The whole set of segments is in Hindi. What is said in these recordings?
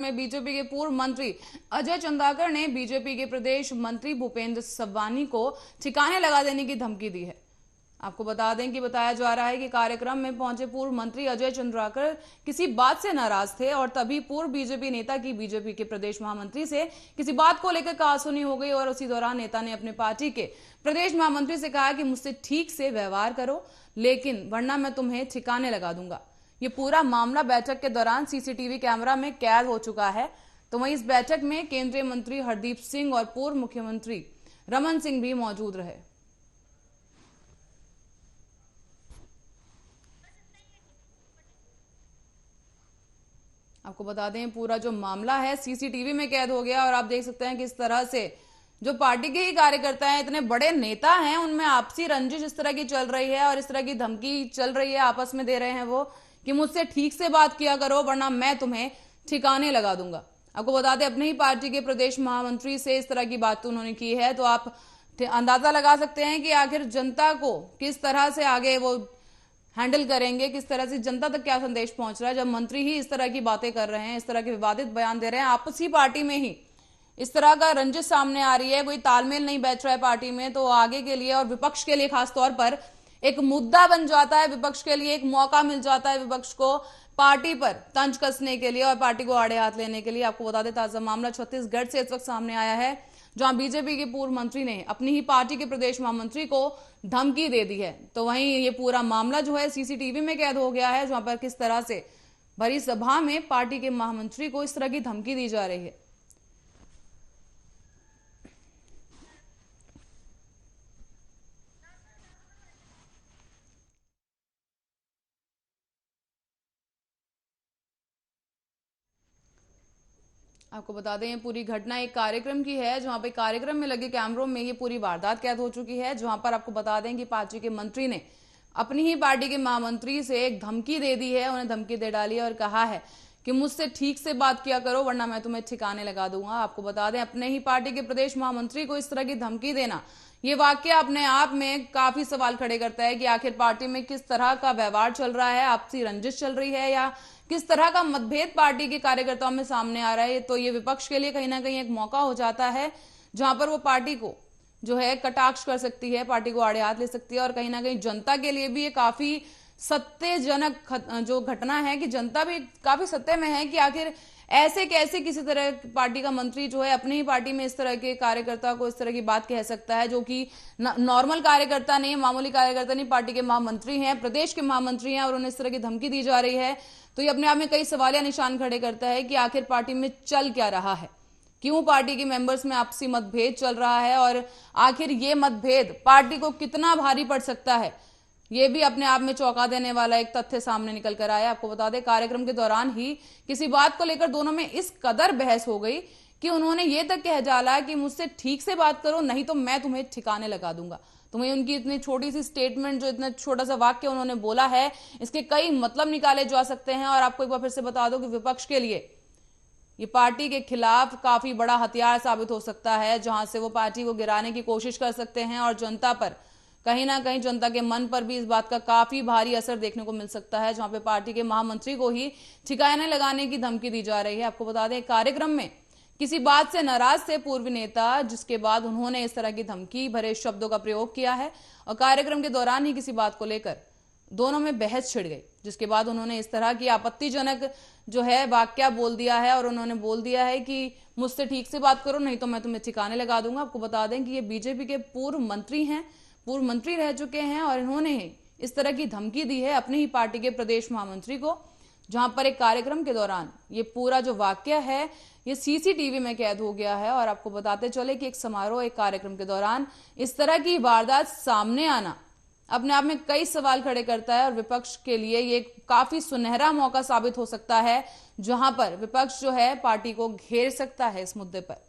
में बीजेपी के पूर्व मंत्री अजय चंदाकर ने बीजेपी के प्रदेश मंत्री भूपेंद्र सब्बानी को ठिकाने लगा देने की धमकी दी है। आपको बता दें कि बताया जा रहा है कि कार्यक्रम में पहुंचे पूर्व मंत्री अजय चंद्राकर किसी बात से नाराज थे और तभी पूर्व बीजेपी नेता की बीजेपी के प्रदेश महामंत्री से किसी बात को लेकर कहासुनी हो गई और उसी दौरान नेता ने अपने पार्टी के प्रदेश महामंत्री से कहा कि मुझसे ठीक से व्यवहार करो, लेकिन वरना मैं तुम्हें ठिकाने लगा दूंगा। ये पूरा मामला बैठक के दौरान सीसीटीवी कैमरा में कैद हो चुका है। तो वहीं इस बैठक में केंद्रीय मंत्री हरदीप सिंह और पूर्व मुख्यमंत्री रमन सिंह भी मौजूद रहे। आपको बता दें पूरा जो मामला है सीसीटीवी में कैद हो गया और आप देख सकते हैं कि इस तरह से जो पार्टी के ही कार्यकर्ता हैं, इतने बड़े नेता हैं, उनमें आपसी रंजिश इस तरह की चल रही है और इस तरह की धमकी चल रही है, आपस में दे रहे हैं वो कि मुझसे ठीक से बात किया करो वरना मैं तुम्हें ठिकाने लगा दूंगा। आपको बता दें अपने ही पार्टी के प्रदेश महामंत्री से इस तरह की बात उन्होंने की है, तो आप अंदाजा लगा सकते हैं कि आखिर जनता को किस तरह से आगे वो हैंडल करेंगे, किस तरह से जनता तक क्या संदेश पहुंच रहा है जब मंत्री ही इस तरह की बातें कर रहे हैं, इस तरह के विवादित बयान दे रहे हैं। आपसी पार्टी में ही इस तरह का रंजिश सामने आ रही है, कोई तालमेल नहीं बैठ रहा है पार्टी में, तो आगे के लिए और विपक्ष के लिए खासतौर पर एक मुद्दा बन जाता है, विपक्ष के लिए एक मौका मिल जाता है विपक्ष को पार्टी पर तंज कसने के लिए और पार्टी को आड़े हाथ लेने के लिए। आपको बता दें ताजा मामला छत्तीसगढ़ से इस वक्त सामने आया है, जहां बीजेपी के पूर्व मंत्री ने अपनी ही पार्टी के प्रदेश महामंत्री को धमकी दे दी है। तो वहीं ये पूरा मामला जो है सीसीटीवी में कैद हो गया है, जहां पर किस तरह से भरी सभा में पार्टी के महामंत्री को इस तरह की धमकी दी जा रही है। आपको बता दें ये पूरी घटना एक कार्यक्रम की है, जहां पे कार्यक्रम में लगे कैमरों में ये पूरी वारदात कैद हो चुकी है, जहां पर आपको बता दें कि पार्टी के मंत्री ने अपनी ही पार्टी के महामंत्री से एक धमकी दे दी है, उन्हें धमकी दे डाली है और कहा है कि मुझसे ठीक से बात किया करो वरना मैं तुम्हें ठिकाने लगा दूंगा। आपको बता दें अपने ही पार्टी के प्रदेश महामंत्री को इस तरह की धमकी देना, ये वाक्य अपने आप में काफी सवाल खड़े करता है कि आखिर पार्टी में किस तरह का व्यवहार चल रहा है, आपसी रंजिश चल रही है या किस तरह का मतभेद पार्टी के कार्यकर्ताओं में सामने आ रहा है। तो ये विपक्ष के लिए कहीं ना कहीं एक मौका हो जाता है जहां पर वो पार्टी को जो है कटाक्ष कर सकती है, पार्टी को आड़े हाथ ले सकती है और कहीं ना कहीं जनता के लिए भी ये काफी सत्यजनक जो घटना है कि जनता भी काफी सत्य में है कि आखिर ऐसे कैसे किसी तरह पार्टी का मंत्री जो है अपनी ही पार्टी में इस तरह के कार्यकर्ता को इस तरह की बात कह सकता है, जो कि नॉर्मल कार्यकर्ता नहीं, मामूली कार्यकर्ता नहीं, पार्टी के महामंत्री हैं, प्रदेश के महामंत्री हैं और उन्हें इस तरह की धमकी दी जा रही है। तो ये अपने आप में कई सवालिया निशान खड़े करता है कि आखिर पार्टी में चल क्या रहा है, क्यों पार्टी के मेंबर्स में आपसी मतभेद चल रहा है और आखिर ये मतभेद पार्टी को कितना भारी पड़ सकता है, ये भी अपने आप में चौंका देने वाला एक तथ्य सामने निकल कर आया। आपको बता दें कार्यक्रम के दौरान ही किसी बात को लेकर दोनों में इस कदर बहस हो गई कि उन्होंने ये तक कह डाला कि मुझसे ठीक से बात करो नहीं तो मैं तुम्हें ठिकाने लगा दूंगा। तो वही उनकी इतनी छोटी सी स्टेटमेंट, जो इतना छोटा सा वाक्य उन्होंने बोला है, इसके कई मतलब निकाले जा सकते हैं। और आपको एक बार फिर से बता दो कि विपक्ष के लिए ये पार्टी के खिलाफ काफी बड़ा हथियार साबित हो सकता है, जहां से वो पार्टी को गिराने की कोशिश कर सकते हैं और जनता पर कहीं ना कहीं जनता के मन पर भी इस बात का काफी भारी असर देखने को मिल सकता है, जहां पे पार्टी के महामंत्री को ही ठिकाने लगाने की धमकी दी जा रही है। आपको बता दें कार्यक्रम में किसी बात से नाराज थे पूर्व नेता, जिसके बाद उन्होंने इस तरह की धमकी भरे शब्दों का प्रयोग किया है और कार्यक्रम के दौरान ही किसी बात को लेकर दोनों में बहस छिड़ गई, जिसके बाद उन्होंने इस तरह की आपत्तिजनक जो है वाक्य बोल दिया है और उन्होंने बोल दिया है कि मुझसे ठीक से बात करो नहीं तो मैं तुम्हें ठिकाने लगा दूंगा। आपको बता दें कि ये बीजेपी के पूर्व मंत्री हैं, पूर्व मंत्री रह चुके हैं और इन्होंने इस तरह की धमकी दी है अपनी ही पार्टी के प्रदेश महामंत्री को, जहां पर एक कार्यक्रम के दौरान ये पूरा जो वाक्य है ये सीसीटीवी में कैद हो गया है। और आपको बताते चले कि एक समारोह, एक कार्यक्रम के दौरान इस तरह की वारदात सामने आना अपने आप में कई सवाल खड़े करता है और विपक्ष के लिए ये काफी सुनहरा मौका साबित हो सकता है, जहां पर विपक्ष जो है पार्टी को घेर सकता है इस मुद्दे पर।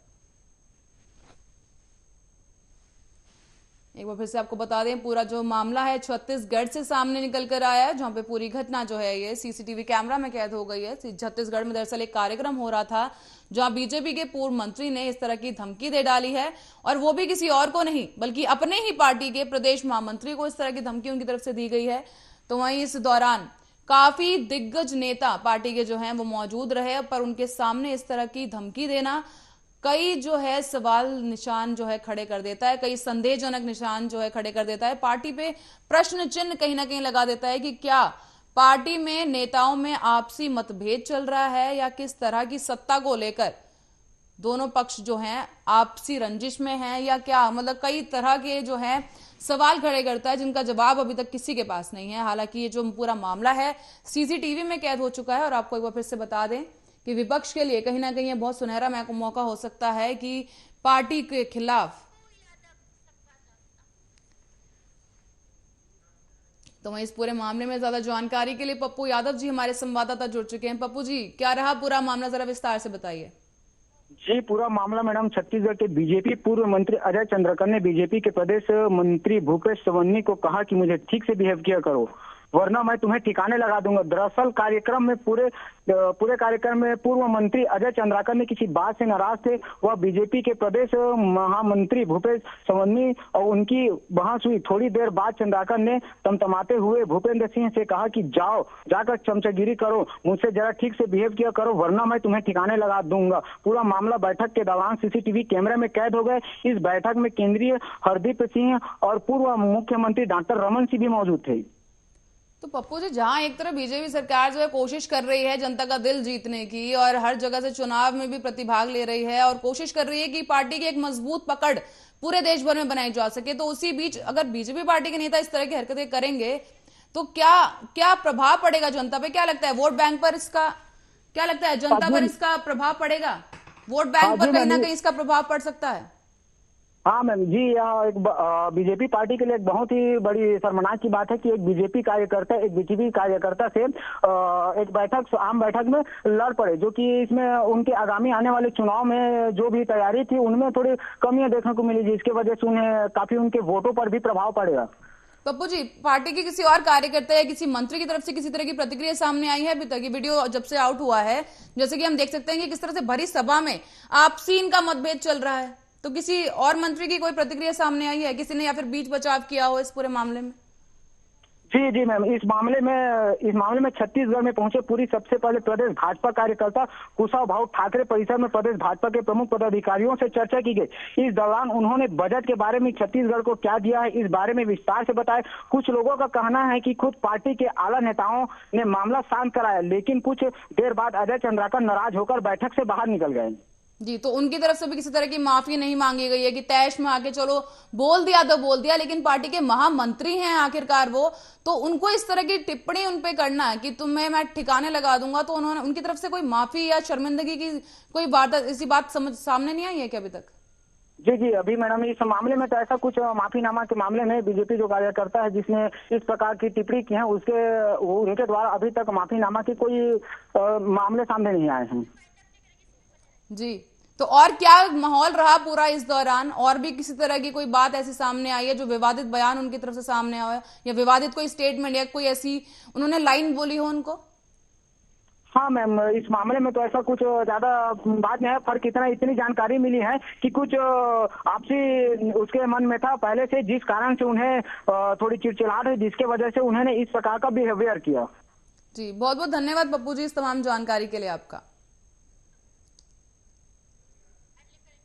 एक बार फिर से आपको बता दें पूरा जो मामला है छत्तीसगढ़ से सामने निकल कर आया है, जहां पे पूरी घटना जो है ये सीसीटीवी कैमरा में कैद हो गई है। छत्तीसगढ़ में दरअसल एक कार्यक्रम हो रहा था, जहां बीजेपी के पूर्व मंत्री ने इस तरह की धमकी दे डाली है और वो भी किसी और को नहीं बल्कि अपने ही पार्टी के प्रदेश महामंत्री को इस तरह की धमकी उनकी तरफ से दी गई है। तो वहीं इस दौरान काफी दिग्गज नेता पार्टी के जो हैं वो मौजूद रहे, पर उनके सामने इस तरह की धमकी देना कई जो है सवाल निशान जो है खड़े कर देता है, कई संदेहजनक निशान जो है खड़े कर देता है, पार्टी पे प्रश्न चिन्ह कहीं ना कहीं लगा देता है कि क्या पार्टी में नेताओं में आपसी मतभेद चल रहा है या किस तरह की सत्ता को लेकर दोनों पक्ष जो हैं आपसी रंजिश में हैं या क्या, मतलब कई तरह के जो है सवाल खड़े करता है जिनका जवाब अभी तक किसी के पास नहीं है। हालांकि ये जो पूरा मामला है सीसीटीवी में कैद हो चुका है और आपको एक बार फिर से बता दें कि विपक्ष के लिए कहीं ना कहीं ये बहुत सुनहरा मौका हो सकता है कि पार्टी के खिलाफ, तो वहीं इस पूरे मामले में ज्यादा जानकारी के लिए पप्पू यादव जी हमारे संवाददाता जुड़ चुके हैं। पप्पू जी, क्या रहा पूरा मामला, जरा विस्तार से बताइए। जी, पूरा मामला मैडम छत्तीसगढ़ के बीजेपी पूर्व मंत्री अजय चंद्रकर ने बीजेपी के प्रदेश मंत्री भूपेश सवन्नी को कहा कि मुझे ठीक से बिहेव किया करो वरना मैं तुम्हें ठिकाने लगा दूंगा। दरअसल कार्यक्रम में पूरे कार्यक्रम में पूर्व मंत्री अजय चंद्राकर ने किसी बात से नाराज थे। वह बीजेपी के प्रदेश महामंत्री भूपेश सवन्नी और उनकी बहस हुई। थोड़ी देर बाद चंद्राकर ने तमतमाते हुए भूपेंद्र सिंह से कहा कि जाकर चमचागिरी करो, मुझसे जरा ठीक से बिहेव किया करो वरना मैं तुम्हें ठिकाने लगा दूंगा। पूरा मामला बैठक के दौरान सीसीटीवी कैमरे में कैद हो गए। इस बैठक में केंद्रीय हरदीप सिंह और पूर्व मुख्यमंत्री डॉक्टर रमन सिंह भी मौजूद थे। तो पप्पू जी, जहां एक तरफ बीजेपी सरकार जो है कोशिश कर रही है जनता का दिल जीतने की और हर जगह से चुनाव में भी प्रतिभाग ले रही है और कोशिश कर रही है कि पार्टी की एक मजबूत पकड़ पूरे देश भर में बनाई जा सके, तो उसी बीच अगर बीजेपी पार्टी के नेता इस तरह की हरकतें करेंगे तो क्या क्या प्रभाव पड़ेगा जनता पे? क्या लगता है वोट बैंक पर इसका, क्या लगता है जनता पर इसका प्रभाव पड़ेगा? वोट बैंक पर कहीं ना कहीं इसका प्रभाव पड़ सकता है। हाँ मैम जी, यह एक बीजेपी पार्टी के लिए एक बहुत ही बड़ी शर्मनाक की बात है कि एक बीजेपी कार्यकर्ता से एक आम बैठक में लड़ पड़े, जो कि इसमें उनके आगामी आने वाले चुनाव में जो भी तैयारी थी उनमें थोड़ी कमियां देखने को मिली, जिसकी वजह से उन्हें काफी उनके वोटों पर भी प्रभाव पड़ेगा। पप्पू जी, पार्टी के किसी और कार्यकर्ता या किसी मंत्री की तरफ से किसी तरह की प्रतिक्रिया सामने आई है अभी तक? ये वीडियो जब से आउट हुआ है, जैसे कि हम देख सकते हैं कि किस तरह से भरी सभा में आपसी इनका मतभेद चल रहा है, तो किसी और मंत्री की कोई प्रतिक्रिया सामने आई है, किसी ने या फिर बीच बचाव किया हो इस पूरे मामले में? जी मैम, इस मामले में छत्तीसगढ़ में पहुंचे पूरी सबसे पहले प्रदेश भाजपा कार्यकर्ता कुशाभाऊ ठाकरे परिसर में प्रदेश भाजपा के प्रमुख पदाधिकारियों से चर्चा की गई। इस दौरान उन्होंने बजट के बारे में छत्तीसगढ़ को क्या दिया है इस बारे में विस्तार से बताया। कुछ लोगों का कहना है कि खुद पार्टी के आला नेताओं ने मामला शांत कराया, लेकिन कुछ देर बाद अजय चंद्राकर नाराज होकर बैठक से बाहर निकल गए। जी, तो उनकी तरफ से भी किसी तरह की माफी नहीं मांगी गई है कि तैश में आके चलो बोल दिया तो बोल दिया, लेकिन पार्टी के महामंत्री हैं आखिरकार वो, तो उनको इस तरह की टिप्पणी उनपे करना है कि तुम्हें मैं ठिकाने लगा दूंगा, तो उन्होंने उनकी तरफ से कोई माफी या शर्मिंदगी की कोई वारदात ऐसी बात समझ सामने नहीं आई है क्या अभी तक? जी, अभी मैडम इस मामले में तो ऐसा कुछ माफीनामा के मामले में बीजेपी जो कार्यकर्ता है जिसने इस प्रकार की टिप्पणी की है उनके द्वारा अभी तक माफीनामा की कोई मामले सामने नहीं आए हैं। जी, तो और क्या माहौल रहा पूरा इस दौरान? और भी किसी तरह की कोई बात ऐसी सामने आई है जो विवादित बयान उनकी तरफ से सामने आया है या विवादित कोई स्टेटमेंट या कोई ऐसी उन्होंने लाइन बोली हो उनको? हाँ मैम, इस मामले में तो ऐसा कुछ ज्यादा बात नहीं है, फर्क इतनी जानकारी मिली है कि कुछ आपसी उसके मन में था पहले से, जिस कारण से उन्हें थोड़ी चिड़चिड़ाहट है, जिसके वजह से उन्होंने इस प्रकार का बिहेवियर किया। जी, बहुत बहुत धन्यवाद पप्पू जी इस तमाम जानकारी के लिए आपका।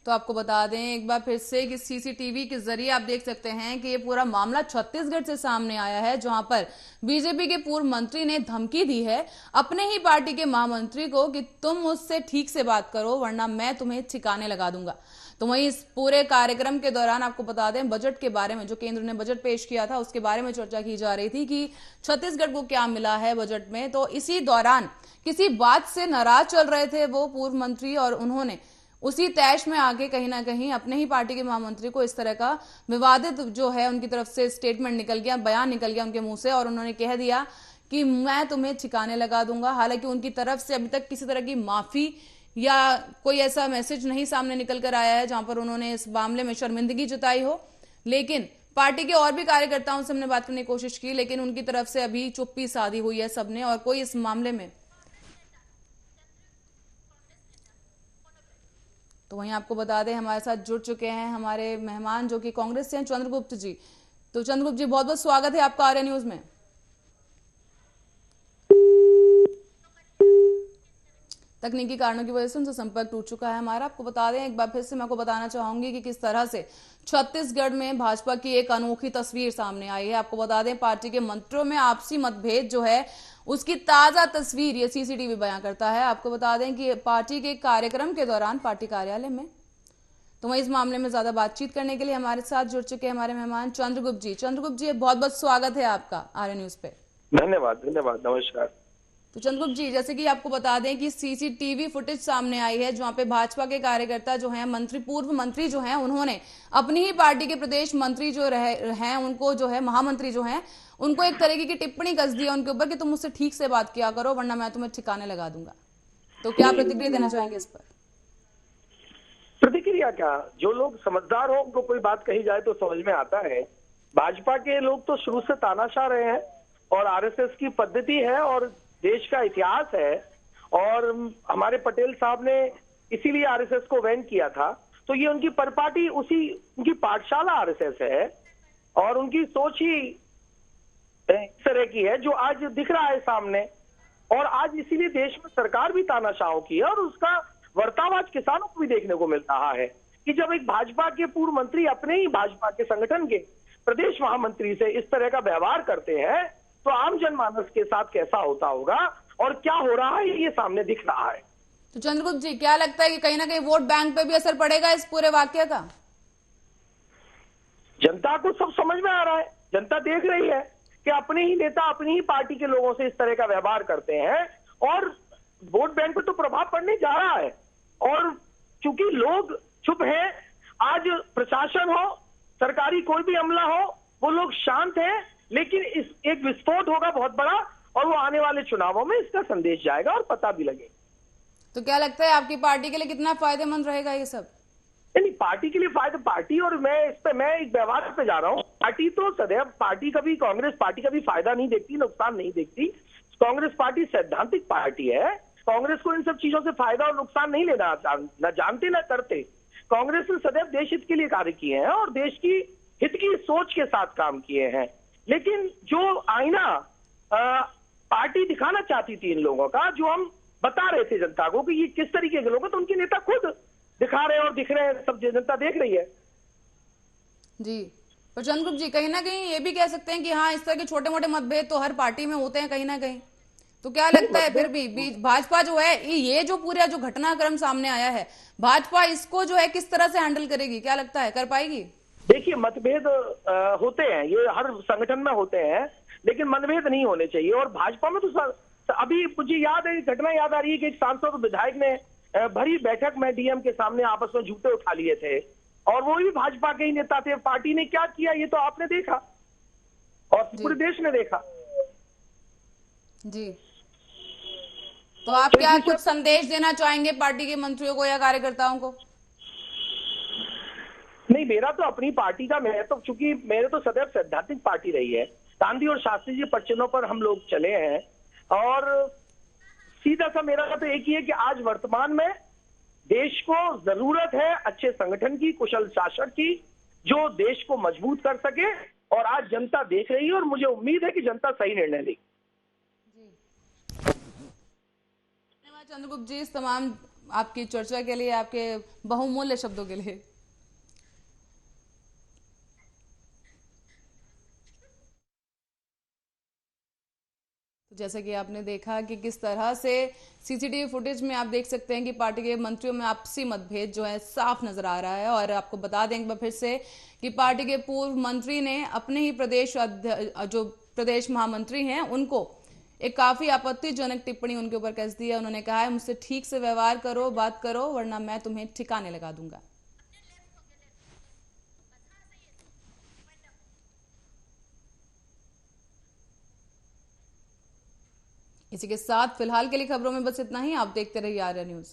तो आपको बता दें एक बार फिर से कि सीसीटीवी के जरिए आप देख सकते हैं कि ये पूरा मामला छत्तीसगढ़ से सामने आया है, जहां पर बीजेपी के पूर्व मंत्री ने धमकी दी है अपने ही पार्टी के महामंत्री को कि तुम मुझसे ठीक से बात करो वरना मैं तुम्हें ठिकाने लगा दूंगा। तो वहीं इस पूरे कार्यक्रम के दौरान आपको बता दें बजट के बारे में, जो केंद्र ने बजट पेश किया था उसके बारे में चर्चा की जा रही थी कि छत्तीसगढ़ को क्या मिला है बजट में। तो इसी दौरान किसी बात से नाराज चल रहे थे वो पूर्व मंत्री और उन्होंने उसी तैश में आगे कहीं ना कहीं अपने ही पार्टी के महामंत्री को इस तरह का विवादित जो है उनकी तरफ से स्टेटमेंट निकल गया, बयान निकल गया उनके मुंह से और उन्होंने कह दिया कि मैं तुम्हें ठिकाने लगा दूंगा। हालांकि उनकी तरफ से अभी तक किसी तरह की माफी या कोई ऐसा मैसेज नहीं सामने निकल कर आया है जहां पर उन्होंने इस मामले में शर्मिंदगी जताई हो, लेकिन पार्टी के और भी कार्यकर्ताओं से हमने बात करने की कोशिश की लेकिन उनकी तरफ से अभी चुप्पी साधी हुई है सबने और कोई इस मामले में। तो वहीं आपको बता दें हमारे साथ जुड़ चुके हैं हमारे मेहमान जो कि कांग्रेस से हैं, चंद्रगुप्त जी। तो चंद्रगुप्त जी, बहुत बहुत स्वागत है आपका आर्या न्यूज में। तकनीकी कारणों की वजह से उनसे संपर्क टूट चुका है हमारा। आपको बता दें, एक बार फिर से मैं आपको बताना चाहूंगी कि किस तरह से छत्तीसगढ़ में भाजपा की एक अनोखी तस्वीर सामने आई है। आपको बता दें, पार्टी के मंत्रियों में आपसी मतभेद जो है उसकी ताजा तस्वीर ये सीसीटीवी बयां करता है। आपको बता दें कि पार्टी के कार्यक्रम के दौरान पार्टी कार्यालय में, तो वहीं इस मामले में ज्यादा बातचीत करने के लिए हमारे साथ जुड़ चुके हैं हमारे मेहमान चंद्रगुप्त जी। चंद्रगुप्त जी, बहुत बहुत स्वागत है आपका आर्य न्यूज पे। धन्यवाद धन्यवाद, नमस्कार। तो चंद्रगुप्त जी, जैसे कि आपको बता दें कि सीसीटीवी फुटेज सामने आई है जहां पे भाजपा के कार्यकर्ता जो हैं, मंत्री, पूर्व मंत्री जो हैं, उन्होंने अपनी ही पार्टी के प्रदेश मंत्री जो हैं उनको जो है, महामंत्री जो हैं, उनको एक तरीके की टिप्पणी कस दी है उनके ऊपर कि तुम मुझसे ठीक से बात किया करो वरना मैं तुम्हें ठिकाने लगा दूंगा। तो क्या प्रतिक्रिया देना चाहेंगे इस पर? प्रतिक्रिया क्या, जो लोग समझदार हो उनको कोई बात कही जाए तो समझ में आता है। भाजपा के लोग तो शुरू से तानाशाह रहे हैं और आरएसएस की पद्धति है और देश का इतिहास है, और हमारे पटेल साहब ने इसीलिए आरएसएस को बैन किया था। तो ये उनकी परिपाटी, उनकी पाठशाला आरएसएस है और उनकी सोच ही इस तरह की है जो आज दिख रहा है सामने। और आज इसीलिए देश में सरकार भी तानाशाहों की है और उसका वर्ताव आज किसानों को भी देखने को मिल रहा है कि जब एक भाजपा के पूर्व मंत्री अपने ही भाजपा के संगठन के प्रदेश महामंत्री से इस तरह का व्यवहार करते हैं तो आम जनमानस के साथ कैसा होता होगा और क्या हो रहा है ये सामने दिख रहा है। तो चंद्रगुप्त जी, क्या लगता है कि कहीं ना कहीं वोट बैंक पे भी असर पड़ेगा इस पूरे वाक्य का? जनता को सब समझ में आ रहा है, जनता देख रही है कि अपने ही नेता अपनी ही पार्टी के लोगों से इस तरह का व्यवहार करते हैं और वोट बैंक पे तो प्रभाव पड़ने जा रहा है। और चूंकि लोग चुप हैं, आज प्रशासन हो, सरकारी कोई भी अमला हो, वो लोग शांत हैं, लेकिन इस एक विस्फोट होगा बहुत बड़ा और वो आने वाले चुनावों में इसका संदेश जाएगा और पता भी लगेगा। तो क्या लगता है आपकी पार्टी के लिए कितना फायदेमंद रहेगा ये सब? नहीं, पार्टी के लिए फायदा, पार्टी, और मैं एक व्यवहार पे जा रहा हूँ। पार्टी तो सदैव, पार्टी कभी, कांग्रेस पार्टी कभी फायदा नहीं देखती, नुकसान नहीं देखती। कांग्रेस पार्टी सैद्धांतिक पार्टी है, कांग्रेस को इन सब चीजों से फायदा और नुकसान नहीं लेना, न जानते न करते। कांग्रेस ने सदैव देश हित के लिए कार्य किए हैं और देश की हित की सोच के साथ काम किए हैं। लेकिन जो आईना पार्टी दिखाना चाहती थी इन लोगों का, जो हम बता रहे थे जनता को कि ये किस तरीके के लोग हैं, तो उनके नेता खुद दिखा रहे हैं और दिख रहे हैं, सब जनता देख रही है जी। पर चंद्रगुप्त जी, कहीं ना कहीं ये भी कह सकते हैं कि हाँ, इस तरह के छोटे मोटे मतभेद तो हर पार्टी में होते हैं कहीं ना कहीं। तो क्या लगता है फिर भी भाजपा जो है, ये जो पूरा जो घटनाक्रम सामने आया है, भाजपा इसको जो है किस तरह से हैंडल करेगी? क्या लगता है, कर पाएगी? देखिए, मतभेद होते हैं, ये हर संगठन में होते हैं, लेकिन मतभेद नहीं होने चाहिए। और भाजपा में तो अभी मुझे याद है, घटना याद आ रही है कि एक सांसद और विधायक ने भरी बैठक में डीएम के सामने आपस में झूठे उठा लिए थे और वो भी भाजपा के ही नेता थे। पार्टी ने क्या किया ये तो आपने देखा और पूरे देश ने देखा जी। तो आप क्या कुछ संदेश देना चाहेंगे पार्टी के मंत्रियों को या कार्यकर्ताओं को? नहीं, मेरा तो अपनी पार्टी का, मैं तो, चूंकि मेरे तो सदैव सैद्धांतिक पार्टी रही है, गांधी और शास्त्री जी पच्चनों पर हम लोग चले हैं और सीधा सा मेरा तो एक ही है कि आज वर्तमान में देश को जरूरत है अच्छे संगठन की, कुशल शासक की, जो देश को मजबूत कर सके। और आज जनता देख रही है और मुझे उम्मीद है कि जनता सही निर्णय लेगी। धन्यवाद चंद्रगुप्त जी, इस तमाम आपकी चर्चा के लिए, आपके बहुमूल्य शब्दों के लिए। तो जैसा कि आपने देखा कि किस तरह से सीसीटीवी फुटेज में आप देख सकते हैं कि पार्टी के मंत्रियों में आपसी मतभेद जो है साफ नजर आ रहा है। और आपको बता दें एक बार फिर से कि पार्टी के पूर्व मंत्री ने अपने ही जो प्रदेश महामंत्री हैं उनको एक काफी आपत्तिजनक टिप्पणी उनके ऊपर कस दी है। उन्होंने कहा है, मुझसे ठीक से व्यवहार करो, बात करो, वरना मैं तुम्हें ठिकाने लगा दूंगा। इसी के साथ फिलहाल के लिए खबरों में बस इतना ही। आप देखते रहिए आर्या न्यूज।